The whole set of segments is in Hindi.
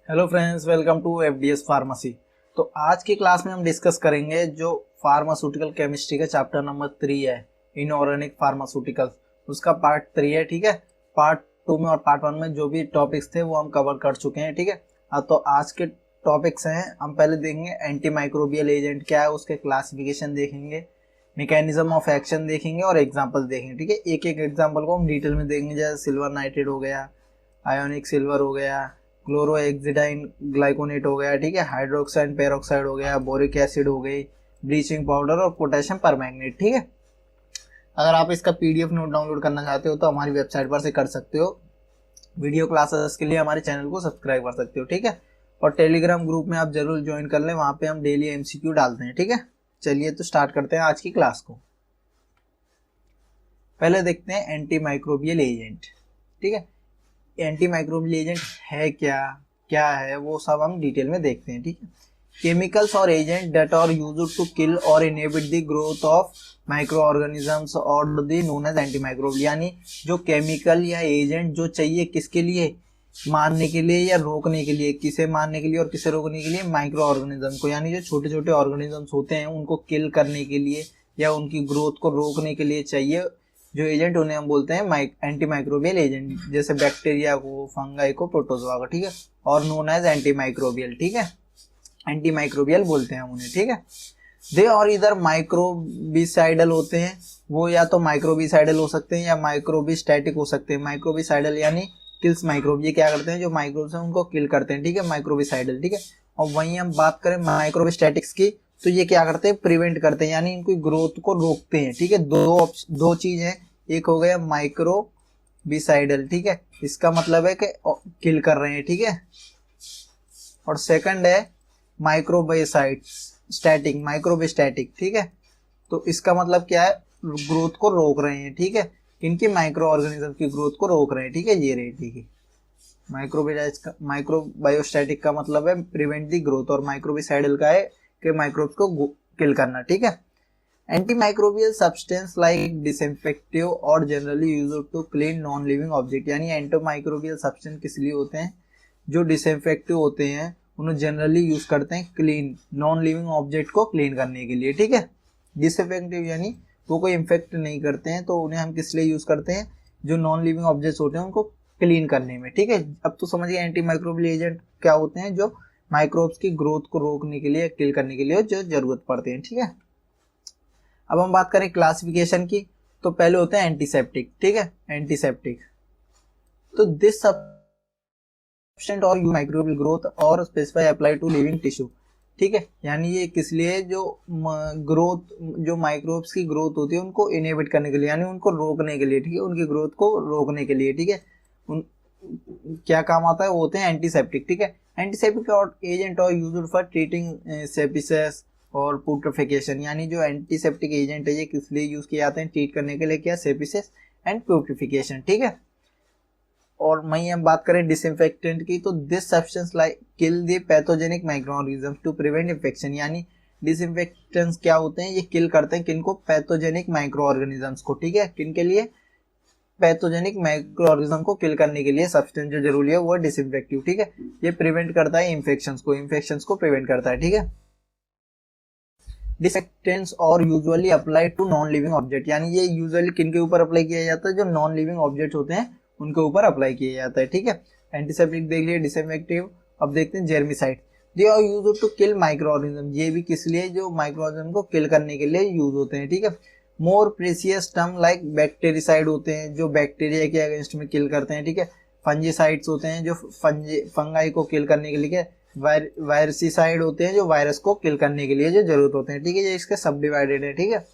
Hello friends, welcome to FDS pharmacy. तो आज की क्लास में हम डिस्कस करेंगे जो फार्मास्यूटिकल केमिस्ट्री का चैप्टर नंबर 3 है, इनऑर्गेनिक फार्मास्यूटिकल्स, उसका पार्ट 3 है। ठीक है, पार्ट 2 में और पार्ट 1 में जो भी टॉपिक्स थे वो हम कवर कर चुके हैं। ठीक है, तो आज के टॉपिक्स हैं, हम पहले देखेंगे एंटी माइक्रोबियल एजेंट क्या है, उसके क्लासिफिकेशन देखेंगे, मैकेनिज्म ऑफ एक्शन देखेंगे और एग्जाम्पल देखेंगे। ठीक है, एक एक एग्जाम्पल को हम डिटेल में देखेंगे, जैसे सिल्वर नाइट्रेट हो गया, आयोनिक सिल्वर हो गया, क्लोरोएक्सिडाइन ग्लाइकोनेट हो गया, ठीक है, हाइड्रोक्साइड पेरोक्साइड हो गया, बोरिक एसिड हो गई, ब्लीचिंग पाउडर और पोटेशियम परमैंगनेट। ठीक है, अगर आप इसका पीडीएफ नोट डाउनलोड करना चाहते हो तो हमारी वेबसाइट पर से कर सकते हो। वीडियो क्लासेस के लिए हमारे चैनल को सब्सक्राइब कर सकते हो। ठीक है, और टेलीग्राम ग्रुप में आप जरूर ज्वाइन कर लें, वहां पे हम डेली एमसीक्यू डालते हैं। ठीक है, चलिए तो स्टार्ट करते हैं आज की क्लास को। पहले देखते हैं एंटी माइक्रोबियल एजेंट। ठीक है, एंटी माइक्रोबियल एजेंट है क्या क्या है वो सब हम डिटेल में देखते हैं। ठीक है, केमिकल्स और agent that are used to kill or inhibit the growth of micro organisms और the known as anti microbial, यानी जो केमिकल या एजेंट जो चाहिए किसके लिए, मारने के लिए या रोकने के लिए। किसे मारने के लिए और किसे रोकने के लिए? माइक्रो ऑर्गेनिज्म को, यानी जो छोटे छोटे ऑर्गेनिजम्स होते हैं उनको किल करने के लिए या उनकी ग्रोथ को रोकने के लिए चाहिए जो एजेंट, उन्हें हम बोलते हैं एंटी माइक्रोबियल एजेंट, जैसे बैक्टीरिया को, फंगाई को, प्रोटोजोआ को। ठीक है, और नोन एज एंटी माइक्रोबियल। ठीक है, एंटी माइक्रोबियल बोलते हैं हम उन्हें। ठीक है, दे और इधर माइक्रोबिसाइडल होते हैं, वो या तो माइक्रोबिसाइडल हो सकते हैं या माइक्रोबिस्टैटिक हो सकते हैं। माइक्रोबिसाइडल यानी किल्स माइक्रोब, ये क्या करते हैं, जो माइक्रोब्स हैं उनको किल करते हैं। ठीक है, माइक्रोबिसाइडल। ठीक है, और वहीं हम बात करें माइक्रोबिस्टैटिक्स की, तो ये क्या करते हैं, प्रिवेंट करते हैं, यानी इनकी ग्रोथ को रोकते हैं। ठीक है, दो चीज है, एक हो गया माइक्रोबिसाइडल, ठीक है, इसका मतलब है कि किल कर रहे हैं। ठीक है, और सेकंड है माइक्रोबाइसाइड स्टैटिक, माइक्रोबिस्टैटिक। ठीक है, तो इसका मतलब क्या है, ग्रोथ को रोक रहे हैं। ठीक है, इनकी माइक्रो ऑर्गेनिज्म की ग्रोथ को रोक रहे हैं। ठीक है, ये रहे। ठीक है, माइक्रोबायोस्टैटिक का मतलब है प्रिवेंट दी ग्रोथ, और माइक्रोबिसाइडल का है कि माइक्रोब्स को किल करना। ठीक है, antimicrobial substance like disinfective are generally used to clean non living object, यानी एंटीमाइक्रोबियल सब्सटेंस किस लिए होते हैं, जो डिसइंफेक्टिव होते हैं उन्हें जनरली यूज करते हैं क्लीन नॉन लिविंग ऑब्जेक्ट को क्लीन करने के लिए। ठीक है, डिसइंफेक्टिव यानी वो कोई इन्फेक्ट नहीं करते हैं, तो उन्हें हम किस लिए यूज करते हैं, जो नॉन लिविंग ऑब्जेक्ट्स होते हैं उनको क्लीन करने में। ठीक है, अब तो समझिए एंटी माइक्रोबियल एजेंट क्या होते हैं, जो माइक्रोब्स की ग्रोथ को रोकने के लिए, किल करने के लिए जो जरूरत पड़ते हैं। ठीक है, अब हम बात करें क्लासिफिकेशन की, तो पहले होते हैं एंटीसेप्टिक। ठीक है, एंटीसेप्टिक, तो दिस सब्सटेंट और माइक्रोबियल ग्रोथ और specify apply to living tissue. ठीक है, यानी ये किस लिए, जो ग्रोथ, जो माइक्रोब्स की ग्रोथ होती है उनको इनहिबिट करने के लिए, यानी उनको रोकने के लिए। ठीक है, उनकी ग्रोथ को रोकने के लिए। ठीक है, उन क्या काम आता है, वो होते हैं एंटीसेप्टिक। ठीक है, एंटीसेप्टिक और एजेंट और यूज्ड फॉर ट्रीटिंग सेपिसेस और प्यूट्रिफिकेशन, यानी जो एंटीसेप्टिक एजेंट है ये किस लिए यूज किए जाते हैं, ट्रीट करने के लिए, क्या, सेपिसेस एंड प्यूट्रिफिकेशन। ठीक है, और वहीं हम बात करें डिसइंफेक्टेंट की, तो this substance like kill the pathogenic microorganisms to prevent infection, यानी डिसइंफेक्टेंट्स क्या होते हैं, ये किल करते हैं किनको, पैथोजेनिक माइक्रोऑर्गेनिजम्स को। ठीक है, किन के लिए, पैथोजेनिक माइक्रोऑर्गेनिज्म को किल करने के लिए सब्सटेंस जो जरूरी है वो है डिसइंफेक्टिव। ठीक है, ये प्रिवेंट करता है इन्फेक्शंस को प्रिवेंट करता है। ठीक है, disinfectants are usually apply to non living object, यानी ये यूजुअली किन के ऊपर अप्लाई किया जाता है, जो नॉन लिविंग ऑब्जेक्ट होते हैं उनके ऊपर अप्लाई किया जाता है। ठीक है, एंटीसेप्टिक देख लिया, डिसइंफेक्टिव। अब देखते हैं germicide, they are used to kill micro organism, ये भी किस लिए, जो माइक्रो ऑर्गेनिज्म को किल करने के लिए यूज होते हैं। ठीक है, मोर प्रेसियस टर्म लाइक बैक्टीरिसाइड होते हैं, जो बैक्टीरिया के अगेंस्ट में किल करते हैं। ठीक है, फंजीसाइड्स होते हैं जो फंगाई को किल करने के लिए, वायरसीसाइड होते हैं जो वायरस को किल करने के लिए जो जरूरत होते हैं। ठीक है, ये इसके सब डिवाइडेड है। ठीक है,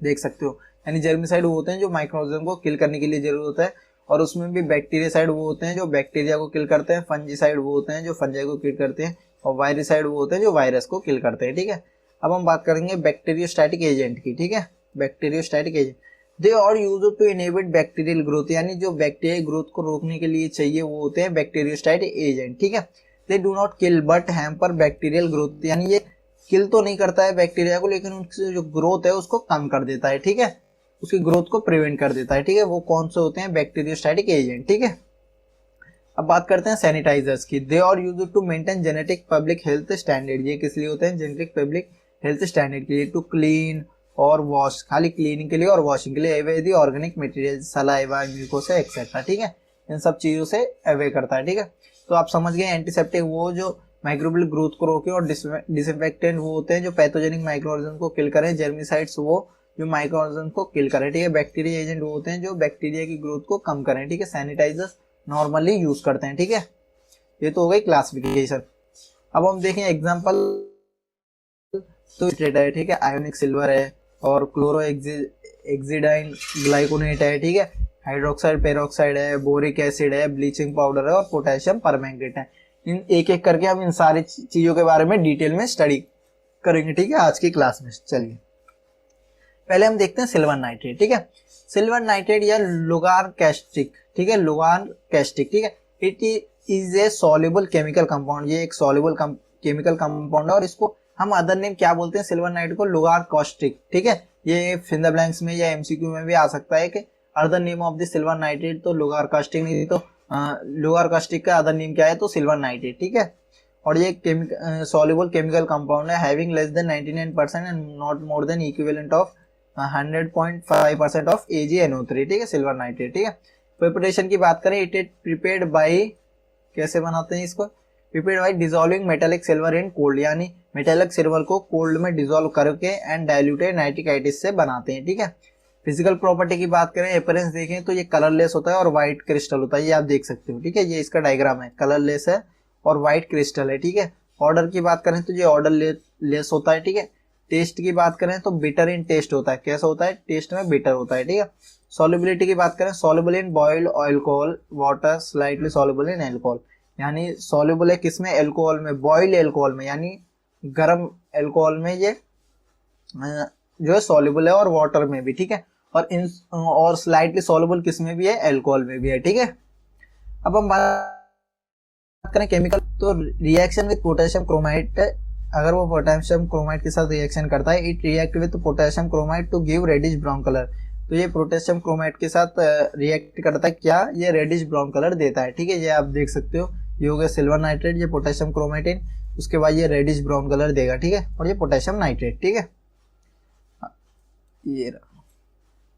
देख सकते हो, यानी जर्मिसाइड वो होते हैं जो माइक्रोऑर्गेनिज्म को किल करने के लिए जरूरत होता है, और उसमें भी बैक्टीरियासाइड वो होते हैं जो बैक्टीरिया को किल करते हैं, फंजीसाइड वो होते हैं जो फंजाई को किल करते हैं, और वायरसाइड वो होते हैं जो वायरस को किल करते हैं। ठीक है, अब हम बात करेंगे बैक्टीरियोस्टैटिक एजेंट की। ठीक है, bacteriostatic agent, they are used to inhibit bacterial growth, यानी जो बैक्टीरियल ग्रोथ को रोकने के लिए चाहिए वो होते हैं बैक्टीरियोस्टैटिक एजेंट। ठीक है, they do not kill but hamper bacterial growth, यानी ये किल तो नहीं करता है बैक्टीरिया को, लेकिन उनकी जो ग्रोथ है उसको कम कर देता है। ठीक है, उसकी ग्रोथ को प्रिवेंट कर देता है। ठीक है, वो कौन से होते हैं, बैक्टीरियोस्टैटिक एजेंट। ठीक है, अब बात करते हैं सैनिटाइजर्स की। They are used to maintain genetic public health standard. ये किस लिए होते हैं? जेनेटिक पब्लिक हेल्थ स्टैंडर्ड के लिए। टू क्लीन और वॉश, खाली क्लीनिंग के लिए और वॉशिंग के लिए। अवे दी organic material, saliva, mucosa etcetera, ठीक है, इन सब चीजों से अवे करता है, ठीक है। तो आप समझ गए एंटीसेप्टिक वो जो माइक्रोबियल ग्रोथ को रोके, और डिसइंफेक्टेंट वो होते हैं जो पैथोजेनिक माइक्रोऑर्गेनिज्म को किल करें। जर्मिसाइड्स वो जो माइक्रोऑर्गेनिज्म को किल करें, ठीक है। बैक्टीरिया एजेंट वो होते हैं जो बैक्टीरिया की ग्रोथ को कम करें, ठीक है। सैनिटाइजर्स नॉर्मली यूज करते हैं, ठीक है। ये तो हो गई क्लासिफिकेशन। अब हम देखें एग्जांपल, तो है, ठीक है, आयोनिक सिल्वर है और क्लोरो एक्सिडाइन ग्लाइकोनेट है, ठीक है, हाइड्रोक्साइड पेरोक्साइड है, बोरिक एसिड है, ब्लीचिंग पाउडर है और पोटेशियम परमैंगनेट है। इन एक एक करके हम इन सारी चीजों के बारे में डिटेल में स्टडी करेंगे, ठीक है, आज की क्लास में। चलिए पहले हम देखते हैं सिल्वर नाइट्रेट, ठीक है। सिल्वर नाइट्रेट या लुगार कैस्टिक, ठीक है, लुगार कैस्टिक, ठीक है। It is A soluble chemical compound. ये एक सॉल्युबल केमिकल कंपाउंड है और इसको हम अदर नेम क्या बोलते हैं? सिल्वर नाइट्रेट को लुगार कॉस्टिक, ठीक है। ये फिन द ब्लैंक्स में या एमसीक्यू में भी आ सकता है कि other name of the silver nitrate, तो लुगार कास्टिक नहीं तो लुगार कास्टिक का अदर नेम क्या है? तो सिल्वर नाइट्रेट, ठीक है। और ये सॉल्युबल केमिकल कंपाउंड है, having less than 99% and not more than equivalent of 100.5% of AgNO3, ठीक है, सिल्वर नाइट्रेट, ठीक है। प्रिपरेशन की बात करें, इट इज प्रिपेयर्ड बाय, कैसे बनाते हैं इसको? Prepared by dissolving metallic silver in cold, यानी मेटालिक सिल्वर को कोल्ड में डिसॉल्व करके एंड डाइल्यूटेड नाइट्रिक एसिड से बनाते हैं, ठीक है। फिजिकल प्रॉपर्टी की बात करें, अपीयरेंस देखें तो ये कलरलेस होता है और व्हाइट क्रिस्टल होता है, ये आप देख सकते हो, ठीक है। ये इसका डायग्राम है, कलरलेस है और व्हाइट क्रिस्टल है, ठीक है। ऑर्डर की बात करें तो ये ऑर्डर लेस होता है, ठीक है। टेस्ट की बात करें तो बिटर इन टेस्ट होता है, कैसा होता है? टेस्ट में बिटर होता है, ठीक है। सॉल्युबिलिटी की बात करें, soluble in boiled alcohol water, slightly soluble in alcohol, यानी सॉल्युबल है किसमें? अल्कोहल में, बॉइल्ड अल्कोहल में, यानी गर्म अल्कोहल में ये जो है सॉल्युबल है और वाटर में भी, ठीक है। और स्लाइटली सॉल्युबल किसमें भी है? अल्कोहल में भी है, ठीक है। अब हम बात करें केमिकल, तो रिएक्शन विद पोटेशियम क्रोमाइड, अगर वो पोटेशियम क्रोमाइड के साथ रिएक्शन करता है, it react with potassium chromide to give reddish brown colour. तो ये पोटेशियम क्रोमाइड के साथ रिएक्ट करता है, क्या? ये रेडिश ब्राउन कलर देता है, ठीक है। ये आप देख सकते हो, ये हो गया सिल्वर नाइट्रेट, ये पोटेशियम क्रोमेटिन, उसके बाद ये रेडिश ब्राउन कलर देगा, ठीक है। और ये पोटेशियम नाइट्रेट, ठीक है, ये रहा।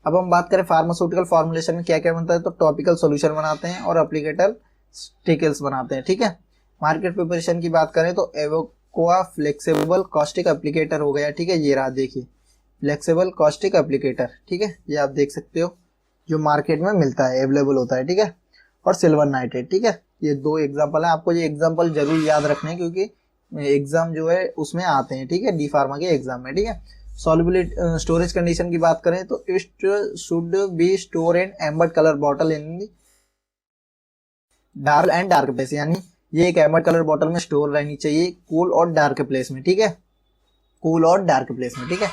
अब हम बात करें फार्मास्यूटिकल फॉर्मुलेशन में क्या क्या बनता है, तो टॉपिकल सॉल्यूशन बनाते हैं और एप्लीकेटर स्टिकल्स बनाते हैं, ठीक है। मार्केट प्रिपरेशन की बात करें तो एवोक्वा फ्लेक्सिबल कॉस्टिक एप्लीकेटर हो गया, ठीक है, ये रहा, देखिए फ्लेक्सिबल कॉस्टिक एप्लीकेटर, ठीक है, ये आप देख सकते हो, जो मार्केट में मिलता है, अवेलेबल होता है, ठीक है। और सिल्वर नाइट्रेट, ठीक है, ये दो एग्जांपल है, आपको ये एग्जांपल जरूर याद रखने हैं क्योंकि एग्जाम जो है उसमें आते हैं, ठीक है, डी फार्मा के एग्जाम में, ठीक है। सॉल्युबिलिटी स्टोरेज कंडीशन की बात करें तो it should be store in ambered colour bottle in dark place, यानी ये एक एम्बर्ड कलर बॉटल में स्टोर रहनी चाहिए कूल और डार्क प्लेस में, ठीक है, कूल और डार्क प्लेस में, ठीक है।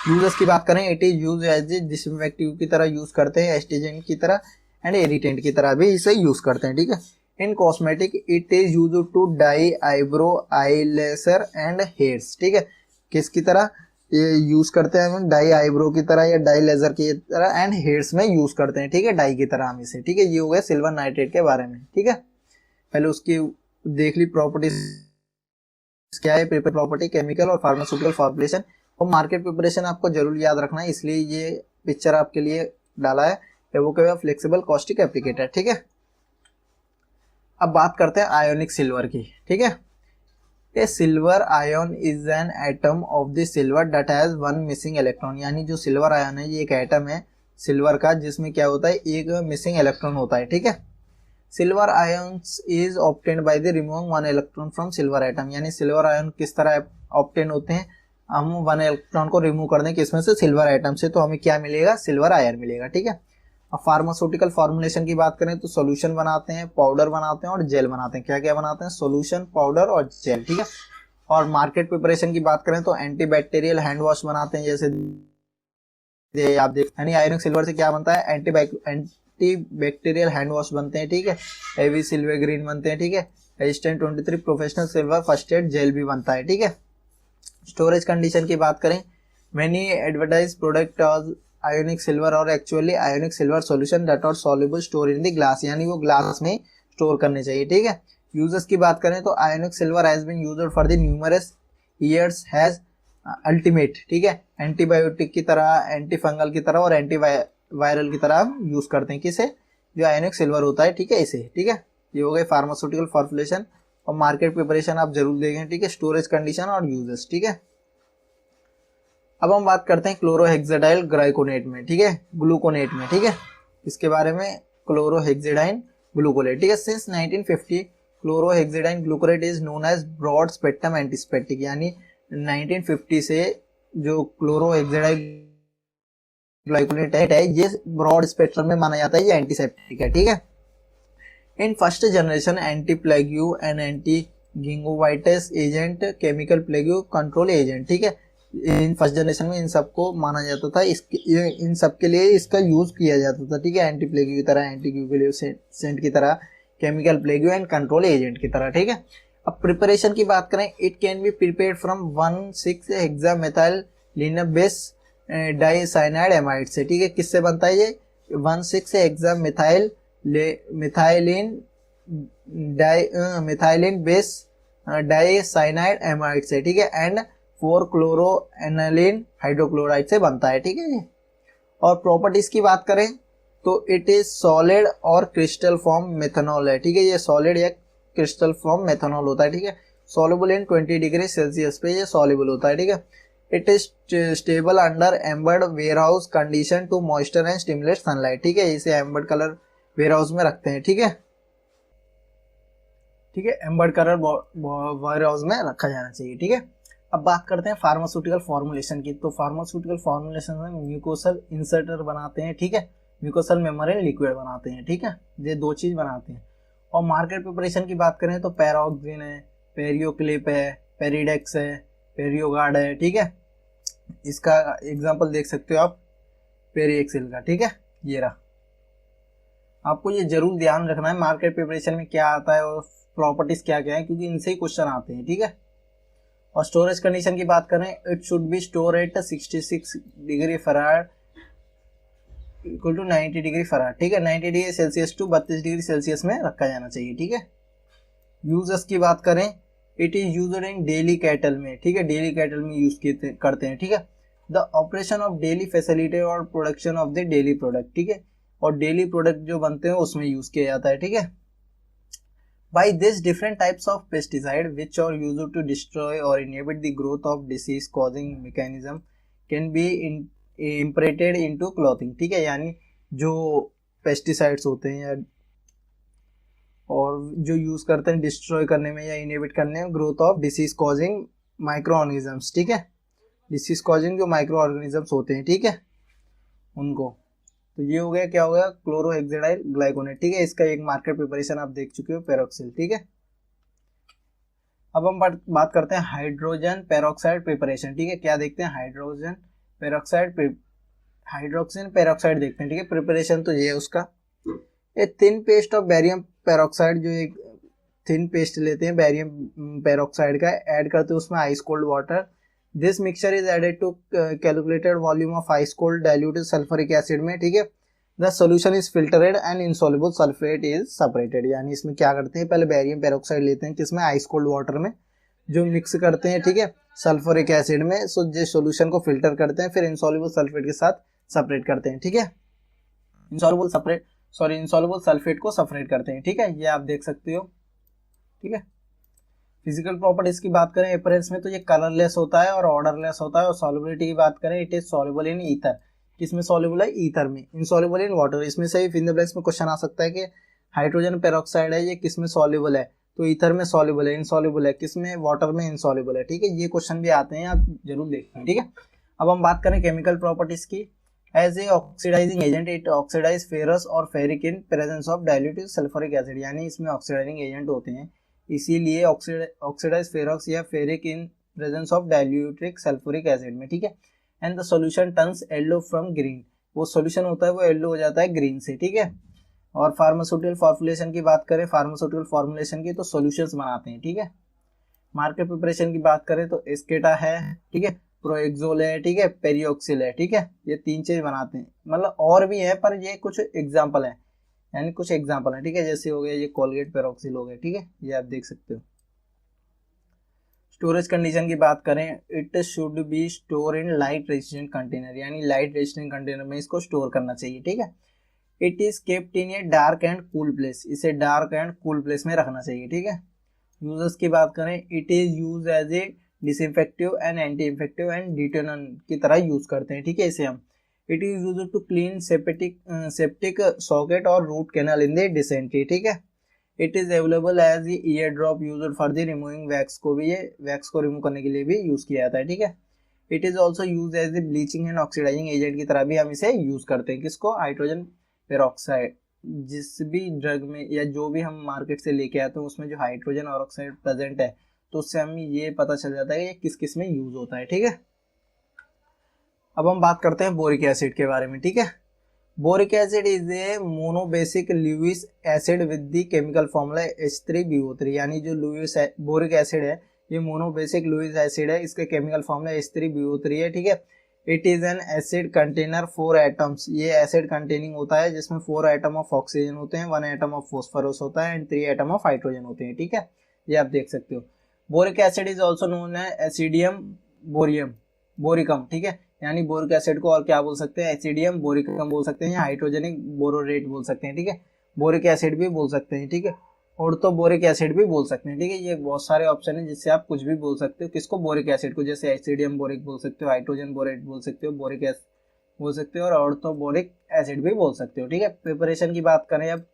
यूजेस की बात करें, it is use as a disinfective की तरह यूज करते हैं, एस्टेजेंट की तरह एंड इरिटेंट की तरह भी इसे यूज करते हैं, ठीक है। In cosmetic it is use to dye eyebrow, eyelashes and hairs, ठीक है, किसकी तरह ये यूज करते हैं? हम डाई आईब्रो की तरह या डाई लेजर की तरह एंड हेयर्स में यूज करते हैं, ठीक है, डाई की तरह हम इसे, ठीक है। ये हो गया सिल्वर नाइट्रेट के बारे में, ठीक है। पहले उसकी देख ली प्रॉपर्टीज क्या है, पेपर प्रॉपर्टी, केमिकल और फार्मास्यूटिकल फॉर्मुलेशन और मार्केट प्रिपरेशन आपको जरूर याद रखना है, इसलिए ये पिक्चर आपके लिए डाला है, एवोक्वा फ्लेक्सिबल कॉस्टिक एप्लीकेटर, ठीक है। अब बात करते हैं आयोनिक सिल्वर की, ठीक है। A silver ion is an atom of the silver that has one missing electron, यानी जो सिल्वर आयन है ये एक एटम है सिल्वर का जिसमें क्या होता है? एक मिसिंग इलेक्ट्रॉन होता है, ठीक है। Silver ions is obtained by the removing one electron from silver atom, यानी सिल्वर आयन किस तरह ऑब्टेन होते हैं? हम वन इलेक्ट्रॉन को रिमूव कर दें किसमें से? सिल्वर एटम से, तो हमें क्या मिलेगा? सिल्वर आयन मिलेगा, ठीक है। अब फार्मास्यूटिकल फॉर्मुलेशन की बात करें तो सॉल्यूशन बनाते हैं, पाउडर बनाते हैं और जेल बनाते हैं। क्या क्या बनाते हैं? सॉल्यूशन, पाउडर और जेल, ठीक है। और मार्केट प्रिपरेशन की बात करें तो एंटीबैक्टीरियल हैंड वॉश बनाते हैं, जैसे आप देख, यानी आयरन सिल्वर से क्या बनता है? एंटीबैक्टीरियल हैंड वॉश बनते हैं, ठीक है। एवी सिल्वर ग्रीन बनते हैं, ठीक है। Resistant 23 professional silver first aid gel भी बनता है, ठीक है। स्टोरेज कंडीशन की बात करें, many advertise product ionic silver or actually ionic silver solution that are soluble store in the glass, यानी वो ग्लास में स्टोर करने चाहिए, ठीक है। यूजेस की बात करें तो ionic silver has been used for the numerous years has ultimate, ठीक है, एंटीबायोटिक की तरह, एंटी फंगल की तरह और एंटी वायरल की तरह हम यूज करते हैं किसे, जो आयोनिक सिल्वर होता है, ठीक है, इसे, ठीक है। ये हो गए फार्मास्यूटिकल फॉर्मुलेशन और मार्केट प्रिपरेशन आप जरूर देखें, ठीक है, स्टोरेज कंडीशन और यूजेस, ठीक है। अब हम बात करते हैं क्लोरोहेक्साडाइल ग्लाइकोनेट में, ठीक है, ग्लूकोनेट में, ठीक है, इसके बारे में, क्लोरोहेक्साडाइन ग्लूकोनेट, ठीक है। Since 1950 chlorhexidine gluconate is known as broad spectrum antiseptic, यानी 1950 से जो क्लोरोहेक्साडाइल ग्लाइकोनेट है ये ब्रॉड स्पेक्ट्रम में माना जाता है, ये एंटीसेप्टिक है, ठीक है। In first generation anti plaque and anti gingivitis agent, chemical plaque control agent, ठीक है। इन फर्स्ट जनरेशन में इन सबको माना जाता था, इन सब के लिए इसका यूज किया जाता था, ठीक है, एंटी प्लेग्यू की तरह, एंटी गिंगोवाइटिस की तरह, chemical plaque and control agent की तरह, ठीक है। अब प्रिपरेशन की बात करें, it can be prepared from 1,6-हेक्सामेथाइलिन बेस डाइसाइनाइड एमाइड से, ठीक है, किससे बनता है ये, 1,6-हेक्सामेथाइलिन बेस डाइसाइनाइड एमाइड से, ठीक है, एंड 4-क्लोरोएनालिन हाइड्रोक्लोराइड से बनता है, ठीक है जी। और प्रॉपर्टीज की बात करें तो इट इज सॉलिड और क्रिस्टल फॉर्म मेथनॉल है, ठीक है, ये सॉलिड या क्रिस्टल फॉर्म मेथनॉल होता है, ठीक है। सॉल्युबल इन 20 डिग्री सेल्सियस पे ये सॉल्युबल होता है, ठीक है। It is stable under ambered warehouse condition to moisture and stimulate sunlight, ठीक है, इसे एम्बर्ड कलर वेयरहाउस में रखते हैं, ठीक है, ठीक है, एम्बर्ड कलर वेयरहाउस में रखा जाना चाहिए, ठीक है। अब बात करते हैं फार्मास्यूटिकल फॉर्मुलेशन की, तो फार्मास्यूटिकल फॉर्मुलेशन में म्यूकोसल इंसर्टर बनाते हैं, ठीक है, म्यूकोसल मेम्ब्रेन लिक्विड बनाते हैं, ठीक है, ये दो चीज बनाते हैं। और मार्केट प्रिपरेशन की बात करें तो पैराऑक्सिन है, पेरियोक्लिप है, पेरिडेक्स है, पेरियोगार्ड है, ठीक है, इसका एग्जांपल देख सकते हो आप पेरिएक्सिल का, ठीक है, ये रहा। आपको ये जरूर ध्यान रखना है मार्केट प्रिपरेशन में क्या आता है और प्रॉपर्टीज क्या क्या है, क्योंकि इनसे ही क्वेश्चन आते हैं, ठीक है। और स्टोरेज कंडीशन की बात करें, it should be store at 66 degree Fahrenheit equal to 90 degree Fahrenheit, ठीक है, 90 degree Celsius to 32 degree Celsius में रखा जाना चाहिए, ठीक है। यूजर्स की बात करें, it is used in daily cattle में, ठीक है, डेली कैटल में यूज करते हैं, ठीक है। The operation of daily facility और production of the daily product, ठीक है, और डेली प्रोडक्ट जो बनते हैं उसमें यूज किया जाता है, ठीक है। By this, different types of pesticide which are used to destroy or inhibit the growth of disease-causing mechanism can be imprinted into clothing, ठीक है, यानी जो पेस्टिसाइड्स होते हैं या और जो यूज करते हैं डिस्ट्रॉय करने में या इनहिबिट करने में growth of disease causing micro organisms, ठीक है, डिसीज कॉजिंग जो माइक्रो ऑर्गेनिजम्स होते हैं, ठीक है, उनको। तो ये हो गया, क्या हो गया, क्लोरोहेक्साडाइल ग्लाइकोनेट, ठीक है, इसका एक मार्केट प्रिपरेशन आप देख चुके हो, पेरोक्सिल, ठीक है। अब हम बात करते हैं हाइड्रोजन पेरोक्साइड प्रिपरेशन, ठीक है, क्या देखते हैं, हाइड्रोजन पेरोक्साइड देखते हैं, ठीक है। प्रिपरेशन तो ये है उसका, a thin paste of barium peroxide, जो एक थिन पेस्ट लेते हैं बैरियम पेरोक्साइड का, ऐड करते हैं उसमें ice cold water, this mixture is added to calculated volume of ice cold diluted sulphuric acid में, ठीक है। The solution is filtered and insoluble sulphate is separated, यानी इसमें क्या करते हैं, पहले बैरियम पेरोक्साइड लेते हैं किसमें, आइस कोल्ड वाटर में, जो मिक्स करते हैं, ठीक है, सल्फ्यूरिक एसिड में, सो जो सॉल्यूशन को फिल्टर करते हैं, फिर इनसॉल्युबल सल्फेट के साथ सेपरेट करते हैं, ठीक है, इनसॉल्युबल सल्फेट को सेपरेट करते हैं, ठीक है, ये आप देख सकते हो, ठीक है। फिजिकल प्रॉपर्टीज की बात करें अपीयरेंस में तो ये कलरलेस होता है और ऑर्डरलेस होता है, और सॉल्युबिलिटी की बात करें, it is soluble in ether, किसमें सॉल्युबल है, ईथर में, इनसॉल्युबल इन वाटर, इसमें से फिल इन द ब्लैंक्स में क्वेश्चन आ सकता है कि हाइड्रोजन पेरोक्साइड है ये किसमें सॉल्युबल है, तो ईथर में सॉल्युबल है, इनसॉल्युबल है किसमें, वाटर में इनसॉल्युबल है, ठीक है, ये क्वेश्चन भी आते हैं, आप जरूर देखते हैं, ठीक है। अब हम बात करें केमिकल प्रॉपर्टीज की, as a oxidising agent it oxidise ferrous or ferric in presence of diluted sulphuric acid, यानी इसमें ऑक्सीडाइजिंग एजेंट होते हैं, इसीलिए ऑक्सीडाइज फेरॉक्स या ferric in presence of diluted sulphuric acid में, ठीक है। And the solution turns yellow from green, वो सॉल्यूशन होता है वो येलो हो जाता है ग्रीन से, ठीक है। और फार्मास्यूटिकल फॉर्मुलेशन की बात करें, फार्मास्यूटिकल फॉर्मुलेशन की तो सॉल्यूशंस बनाते हैं, ठीक है। मार्केट प्रिपरेशन की बात करें तो एस्केटा है, ठीक है, प्रोएक्सोल है, ठीक है, पेरियोक्सिल है, ठीक है, ये तीन चीज बनाते हैं, मतलब और भी है पर ये कुछ एग्जाम्पल है, यानी कुछ एग्जांपल है, ठीक है, जैसे हो गया ये कोलगेट पेरोक्सिल हो गया, ठीक है, ये आप देख सकते हो। स्टोरेज कंडीशन की बात करें, it should be store in light resistant container, यानी लाइट रेजिस्टेंट कंटेनर में इसको स्टोर करना चाहिए, ठीक है। It is kept in a dark and cool place, इसे डार्क एंड कूल प्लेस में रखना चाहिए, ठीक है। यूजर्स की बात करें, it is use as a disinfective and anti infective and detergent की तरह यूज करते हैं, ठीक है इसे हम। It is use to clean septic socket और root canal in the dentistry, ठीक है। It is available as ear drop use for the removing wax, को भी ये वैक्स को रिमूव करने के लिए भी यूज किया जाता है, ठीक है। It is also use as a bleaching and oxidizing agent की तरह भी हम इसे यूज करते हैं, किसको, हाइड्रोजन पेरोक्साइड। जिस भी ड्रग में या जो भी हम मार्केट से लेके आते हैं उसमें जो हाइड्रोजन ऑक्साइड प्रेजेंट है, तो उससे हमें ये पता चल जाता है कि ये किस किस में यूज होता है, ठीक है। अब हम बात करते हैं बोरिक एसिड के बारे में, ठीक है। Boric acid is a monobasic Lewis acid with the chemical formula H3BO3, यानी जो लुईस बोरिक एसिड है ये मोनोबेसिक लुईस एसिड है, इसका केमिकल फॉर्मूला H3BO3 है, ठीक है। It is an acid container 4 atoms, ये एसिड कंटेनिंग होता है जिसमें 4 एटम ऑफ ऑक्सीजन होते हैं, 1 एटम ऑफ फॉस्फोरस होता है एंड 3 एटम ऑफ हाइड्रोजन होते हैं, ठीक है, ये आप देख सकते हो। Boric acid is also known है एसिडियम बोरिकम, ठीक है, यानी बोरिक एसिड को और क्या बोल सकते हैं, एसिडियम बोरिकम बोल सकते हैं या हाइड्रोजनिक बोरोरेट बोल सकते हैं, ठीक है। बोरिक एसिड भी बोल सकते हैं, ठीक है, और तो बोरिक एसिड भी बोल सकते हैं, ठीक है। ये बहुत सारे ऑप्शन है जिससे आप कुछ भी बोल सकते हो, किसको, बोरिक एसिड को, जैसे एसिडियम बोरिक बोल सकते हो, हाइड्रोजन बोरेट बोल सकते हो, बोरिक एसिड बोल सकते हो और तो बोरिक एसिड भी बोल सकते हो, ठीक है। प्रिपरेशन की बात करें अब,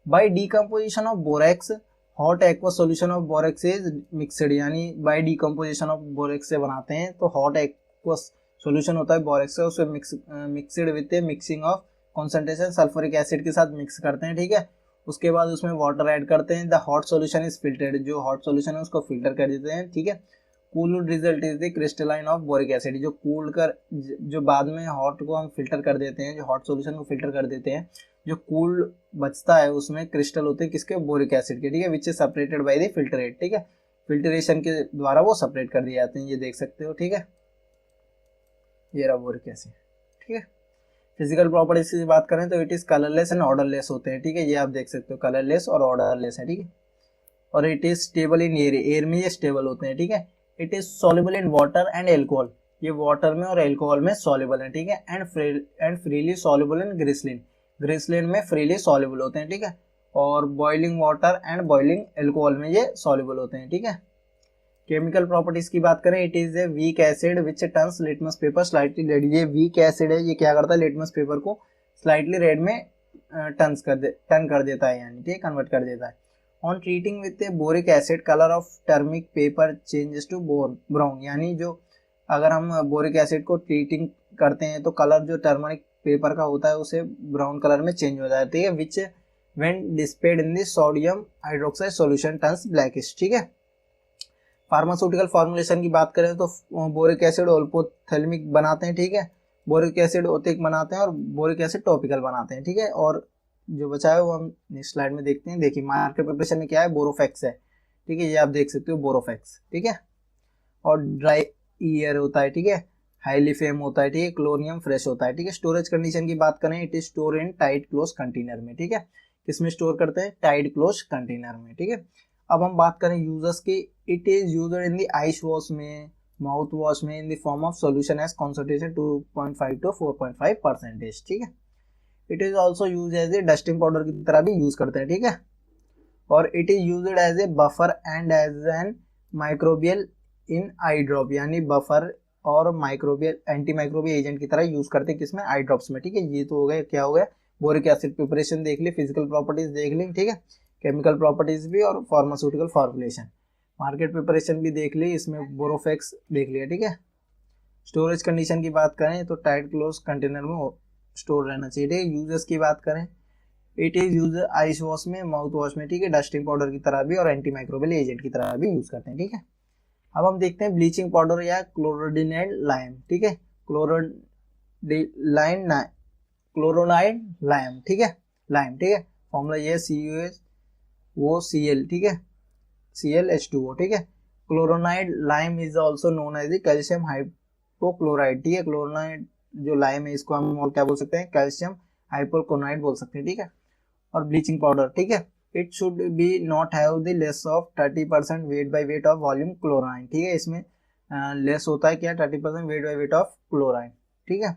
by decomposition of borax hot aqueous solution of borax is mixed, यानी बाय डीकम्पोजिशन ऑफ बोरेक्स से बनाते हैं तो हॉट एक्वस सॉल्यूशन होता है बोरेक्स से, उससे mixed with mixing of concentration sulphuric acid के साथ मिक्स करते हैं, ठीक है। उसके बाद उसमें वाटर ऐड करते हैं, the hot solution is filtered, जो हॉट सॉल्यूशन है उसको फिल्टर कर देते हैं, ठीक है। Cooled result is the crystalline of boric acid, जो कूल कर जो बाद में हॉट को हम फिल्टर कर देते हैं, जो हॉट सॉल्यूशन को फिल्टर कर देते हैं, जो कूल बचता है उसमें क्रिस्टल होते हैं किसके, बोरिक एसिड के, ठीक है, which is separated by the filtrate, ठीक है, फिल्टरेशन के द्वारा वो सेपरेट कर दिए जाते हैं, ये देख सकते हो, ठीक है, ये रहा बोरिक एसिड, ठीक है। फिजिकल प्रॉपर्टीज की बात करें तो it is colourless and odourless होते हैं, ठीक है, ये आप देख सकते हो, कलरलेस और ऑर्डरलेस है, ठीक है। और it is stable in air, air में ये स्टेबल होते हैं, ठीक है। It is soluble in water and alcohol, ये वाटर में और एल्कोहल में सॉल्युबल है, ठीक है। And freely soluble in glycerine, glycerine में फ्रीली सॉल्युबल होते हैं, ठीक है। और boiling water and boiling alcohol में ये सॉल्युबल होते हैं, ठीक है। केमिकल प्रॉपर्टीज की बात करें, it is a weak acid which turns litmus paper slightly red, ये वीक एसिड है, ये क्या करता है, लिटमस पेपर को स्लाइटली रेड में टर्न कर देता है, यानी कि कन्वर्ट कर देता है। On treating with a boric acid colour of turmeric paper changes to brown, यानी जो अगर हम बोरिक एसिड को ट्रीटिंग करते हैं तो कलर जो टर्मरिक पेपर का होता है उसे ब्राउन कलर में चेंज हो जाती है, which when dispersed in the sodium hydroxide solution turns blackish, ठीक है। फार्मास्यूटिकल फॉर्मुलेशन की बात करें तो बोरिक एसिड ओल्पोथेल्मिक बनाते हैं, ठीक है, बोरिक एसिड ओतिक बनाते हैं और बोरिक एसिड टॉपिकल बनाते हैं, ठीक है। और जो बचा है वो हम नेक्स्ट स्लाइड में देखते हैं। देखिए मार्केट प्रिपरेशन में क्या है, बोरोफेक्स है, ठीक है, ये आप देख सकते हो बोरोफेक्स, ठीक है। और ड्राई ईयर होता है, ठीक है, हाईली फेम होता है, ठीक है, क्लोरियम फ्रेश होता है, ठीक है। स्टोरेज कंडीशन की बात करें, it is store in tight close container में, ठीक है, किसमें स्टोर करते हैं, टाइट क्लोज कंटेनर में, ठीक है। अब हम बात करें यूजर्स की, it is used in the eye wash में, माउथ वॉश में, in the form of solution as concentration 2.5 to 4.5%, ठीक है। It is also use as a dusting powder की तरह भी यूज करते हैं, ठीक है। और it is used as a buffer and as an microbial in eye drop, यानी बफर और माइक्रोबियल एंटी माइक्रोबियल एजेंट की तरह यूज करते हैं, किसमें, आई ड्रॉप्स में, ठीक है। ये तो हो गया, क्या हो गया, बोरिक एसिड प्रिपरेशन देख ली, फिजिकल प्रॉपर्टीज देख ली, ठीक है, केमिकल प्रॉपर्टीज भी और फार्मास्यूटिकल फॉर्मुलेशन, मार्केट प्रिपरेशन भी देख ली, इसमें बोरोफेक्स देख लिया, ठीक है। स्टोरेज कंडीशन की बात करें तो टाइट क्लोज कंटेनर में स्टोर रहना चाहिए, ठीक है। यूजर्स की बात करें, it is use ice wash में, माउथ वॉश में, ठीक है, डस्टिंग पाउडर की तरह भी और एंटी माइक्रोबियल एजेंट की तरह भी यूज करते हैं, ठीक है। अब हम देखते हैं ब्लीचिंग पाउडर या क्लोरोडिनाइड लाइम, ठीक है, क्लोरोनाइड लाइम, ठीक है, लाइम, ठीक है, फॉर्मूला ये CuSOCl, ठीक है, ClH2O, ठीक है। Chlorinated lime is also known as calcium hypochloride, ठीक है, क्लोरोनाइड जो लाइम है इसको हम और क्या बोल सकते हैं, कैल्शियम हाइपोक्लोराइड बोल सकते हैं, ठीक है। और ब्लीचिंग पाउडर, ठीक है, it should B not have the less of 30% weight by weight of volume chlorine, ठीक है, इसमें लेस होता है क्या 30% weight by weight of chlorine, ठीक है।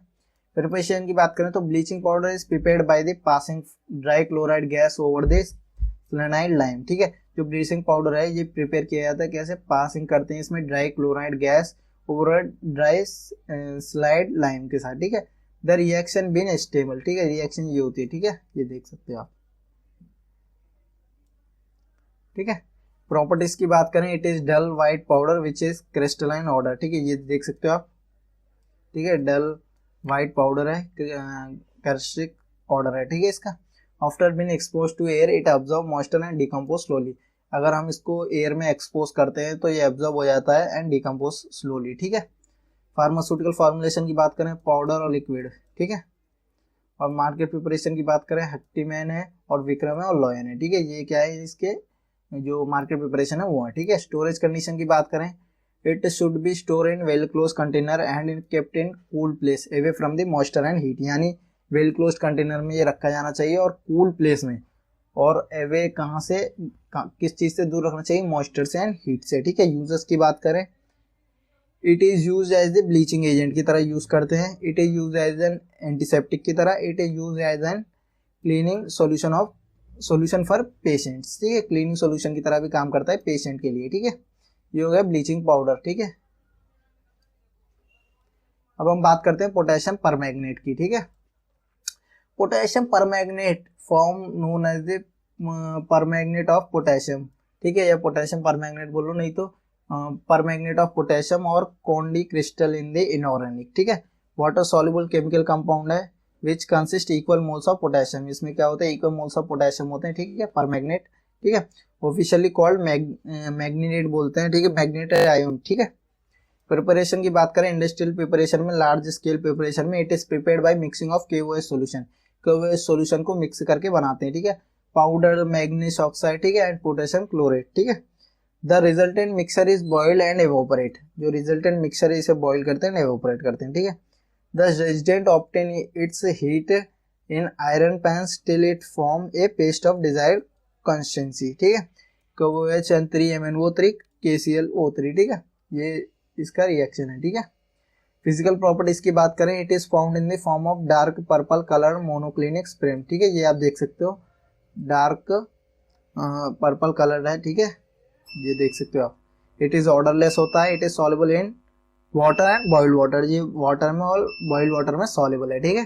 प्रिपरेशन की बात करें तो bleaching powder is prepared by the passing dry chloride gas over the selenide lime, ठीक है, जो ब्लीचिंग पाउडर है ये प्रिपेयर किया जाता है कैसे, पासिंग करते हैं इसमें dry chloride gas over dry slide lime के साथ, ठीक है। द रिएक्शन बीन स्टेबल, ठीक है, रिएक्शन ये होती है, ठीक है, ये देख सकते हो आप, ठीक है। प्रॉपर्टीज की बात करें, it is dull white powder which is crystalline order, ठीक है, ये देख सकते हो आप, ठीक है, डल व्हाइट पाउडर है, क्रिस्टलिक ऑर्डर है, ठीक है इसका। After been expose to air it absorb moisture and decompose slowly, अगर हम इसको एयर में एक्सपोज करते हैं तो ये एब्जॉर्ब हो जाता है एंड डिकम्पोज स्लोली, ठीक है। फार्मास्यूटिकल फॉर्मुलेशन की बात करें, पाउडर और लिक्विड, ठीक है। और मार्केट प्रिपरेशन की बात करें, हट्टीमैन है और विक्रम है और लॉयन है, ठीक है, ये क्या है इसके जो मार्केट प्रिपरेशन है वो है, ठीक है। स्टोरेज कंडीशन की बात करें, it should be store in well close container and in kept in cool place away from the moisture and heat, यानी वेल क्लोज कंटेनर में ये रखा जाना चाहिए और कूल प्लेस में, और अवे कहाँ से, किस चीज से दूर रखना चाहिए, मॉइस्चर से एंड हीट से, ठीक है। यूजर्स की बात करें, it is use as the bleaching agent की तरह यूज करते हैं, it is use as an antiseptic की तरह, it is use as an cleaning solution for patients, ठीक है, क्लीनिंग सोल्यूशन की तरह भी काम करता है पेशेंट के लिए, ठीक है। ये हो गया ब्लीचिंग पाउडर, ठीक है। अब हम बात करते हैं पोटेशियम परमैंगनेट की, ठीक है। Potassium permanganate form known as the permanganate of potassium, ठीक है, या पोटेशियम परमैंगनेट बोलो, नहीं तो परमैंगनेट ऑफ पोटेशियम और Condy crystal in the inorganic, ठीक है। वाटर सॉल्युबल केमिकल कंपाउंड है which consist equal moles of potassium, इसमें क्या होता है, इक्वल मोल्स ऑफ पोटेशियम होते हैं, ठीक है, परमैंगनेट, ठीक है। ऑफिशियली कॉल्ड मैग्नीनेट बोलते हैं, ठीक है, मैग्नेट आयन, ठीक है। प्रिपरेशन की बात करें, इंडस्ट्रियल प्रिपरेशन में, लार्ज स्केल प्रिपरेशन में, it is prepared by mixing of KOH solution, KOH solution को मिक्स करके बनाते हैं, ठीक है, पाउडर मैग्नीज ऑक्साइड, ठीक है, एंड पोटेशियम क्लोरेट, ठीक है। The resultant mixer is boiled and evaporate, जो रिजल्टेंट मिक्सर है इसे बॉइल करते हैं, एवोपरेट करते हैं, ठीक है। The reagent obtain its heat in iron pans till it form a paste of desired consistency, ठीक है, KOH and 3MnO3 KClO3, ठीक है, ये इसका रिएक्शन है, ठीक है। फिजिकल प्रॉपर्टीज की बात करें, it is found in the form of dark purple colour monoclinic स्प्रेम, ठीक है, ये आप देख सकते हो, डार्क पर्पल कलर है, ठीक है, ये देख सकते हो आप। इट इज ऑर्डरलेस होता है, it is soluble in water and boiled water, ये वाटर में और बॉइल्ड वाटर में सॉल्युबल है, ठीक है।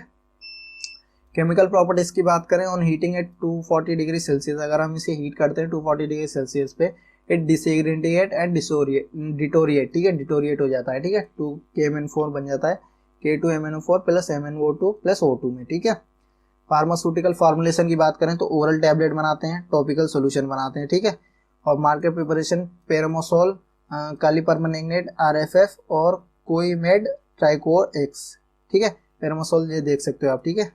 केमिकल प्रॉपर्टीज की बात करें, on heating eight 240 degree Celsius, अगर हम इसे हीट करते हैं 240 डिग्री सेल्सियस पे, इट डिसएग्रीगेट एंड डिटोरिएट, ठीक है, डिटोरिएट हो जाता है, ठीक है, 2KMnO4 बन जाता है, K2MnO4 plus MnO2 plus O2 में, ठीक है। फार्मास्यूटिकल फॉर्मुलेशन की बात करें तो ओरल टैबलेट बनाते हैं, टॉपिकल सोल्यूशन बनाते हैं, ठीक है। और मार्केट प्रिपरेशन पेरामोसोल, काली परमैंगनेट, RFF और कोईमेड ट्राइकोर एक्स, ठीक है, पेरामोसोल ये देख सकते हो आप, ठीक है।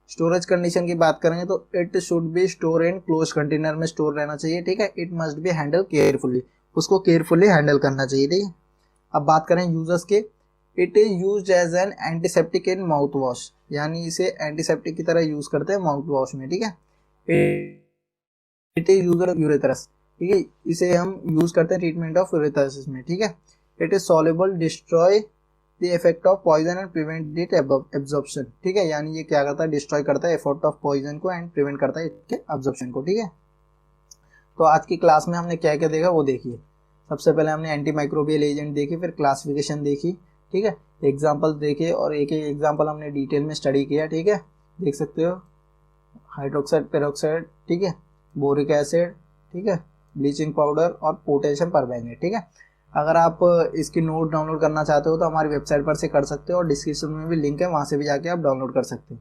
स्टोरेज कंडीशन की बात करेंगे तो it should be store in close container में स्टोर रहना चाहिए, ठीक है। It must be handle carefully, उसको केयरफुली हैंडल करना चाहिए, ठीक है। अब बात करें यूजर्स के, it is used as an antiseptic in mouth wash, यानी इसे एंटीसेप्टिक की तरह यूज करते हैं माउथ वॉश में, ठीक है। इट इज यूज्ड यूरेथ्रस, ठीक है, इसे हम यूज करते हैं ट्रीटमेंट ऑफ यूरेथ्रसिस में, ठीक है। It is soluble, destroy the effect of poison and prevent it absorption, ठीक है, यानी ये क्या करता है, डिस्ट्रॉय करता है इफेक्ट ऑफ पॉइजन को एंड प्रिवेंट करता है इसके एब्जॉर्प्शन को, ठीक है। तो आज की क्लास में हमने क्या क्या देखा वो देखिए। सबसे पहले हमने एंटी माइक्रोबियल एजेंट देखी, फिर क्लासिफिकेशन देखी, ठीक है, एग्जाम्पल्स देखे और एक एक एग्जाम्पल हमने डिटेल में स्टडी किया, ठीक है, देख सकते हो, हाइड्रोक्साइड पेरोक्साइड, ठीक है, बोरिक एसिड, ठीक है, ब्लीचिंग पाउडर और पोटेशियम परमैंगनेट, ठीक है। अगर आप इसकी नोट डाउनलोड करना चाहते हो तो हमारी वेबसाइट पर से कर सकते हो और डिस्क्रिप्शन में भी लिंक है, वहाँ से भी जाके आप डाउनलोड कर सकते हो।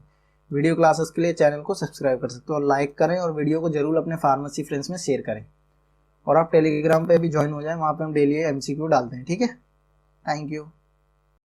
वीडियो क्लासेस के लिए चैनल को सब्सक्राइब कर सकते हो और लाइक करें और वीडियो को जरूर अपने फार्मेसी फ्रेंड्स में शेयर करें। और आप टेलीग्राम पे भी ज्वाइन हो जाएं, वहाँ पे हम डेली MCQ डालते हैं, ठीक है। Thank you.